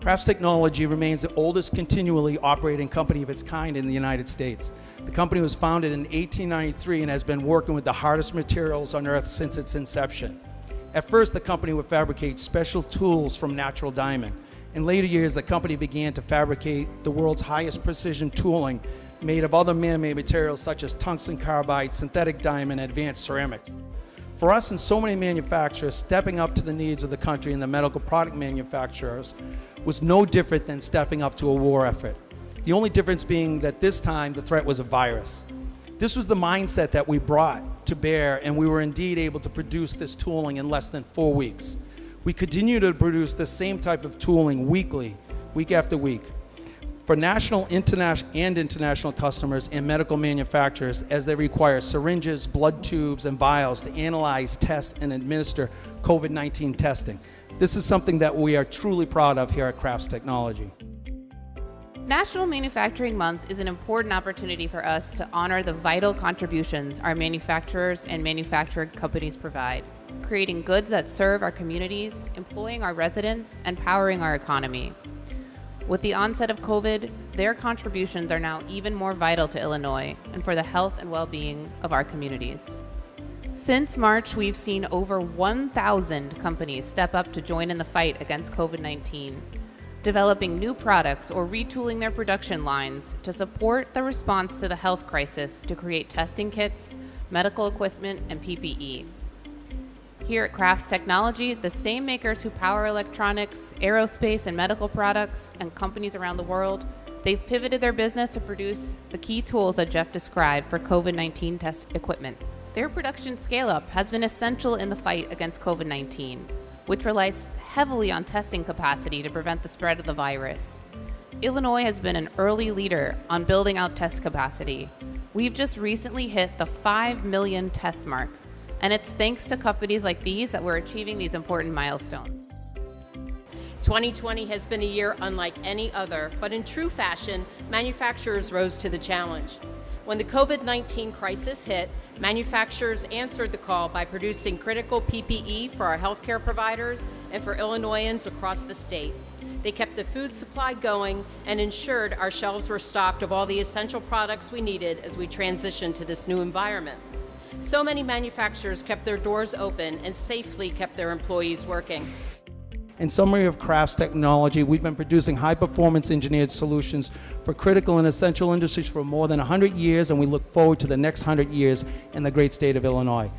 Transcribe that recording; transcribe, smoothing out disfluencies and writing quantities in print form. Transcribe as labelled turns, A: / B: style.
A: Crafts Technology remains the oldest continually operating company of its kind in the United States. The company was founded in 1893 and has been working with the hardest materials on earth since its inception. At first, the company would fabricate special tools from natural diamond. In later years, the company began to fabricate the world's highest precision tooling made of other man-made materials such as tungsten carbide, synthetic diamond, and advanced ceramics. For us and so many manufacturers, stepping up to the needs of the country and the medical product manufacturers was no different than stepping up to a war effort. The only difference being that this time the threat was a virus. This was the mindset that we brought to bear, and we were indeed able to produce this tooling in less than 4 weeks. We continue to produce the same type of tooling weekly, week after week, for national, international customers and medical manufacturers as they require syringes, blood tubes, and vials to analyze, test, and administer COVID-19 testing. This is something that we are truly proud of here at Crafts Technology.
B: National Manufacturing Month is an important opportunity for us to honor the vital contributions our manufacturers and manufacturing companies provide, creating goods that serve our communities, employing our residents, and powering our economy. With the onset of COVID, their contributions are now even more vital to Illinois and for the health and well-being of our communities. Since March, we've seen over 1,000 companies step up to join in the fight against COVID-19, developing new products or retooling their production lines to support the response to the health crisis to create testing kits, medical equipment, and PPE. Here at Crafts Technology, the same makers who power electronics, aerospace, and medical products, and companies around the world, they've pivoted their business to produce the key tools that Jeff described for COVID-19 test equipment. Their production scale-up has been essential in the fight against COVID-19, which relies heavily on testing capacity to prevent the spread of the virus. Illinois has been an early leader on building out test capacity. We've just recently hit the 5 million test mark, and it's thanks to companies like these that we're achieving these important milestones.
C: 2020 has been a year unlike any other, but in true fashion, manufacturers rose to the challenge. When the COVID-19 crisis hit, manufacturers answered the call by producing critical PPE for our healthcare providers and for Illinoisans across the state. They kept the food supply going and ensured our shelves were stocked of all the essential products we needed as we transitioned to this new environment. So many manufacturers kept their doors open and safely kept their employees working.
A: In summary of Crafts Technology, we've been producing high-performance engineered solutions for critical and essential industries for more than 100 years, and we look forward to the next 100 years in the great state of Illinois.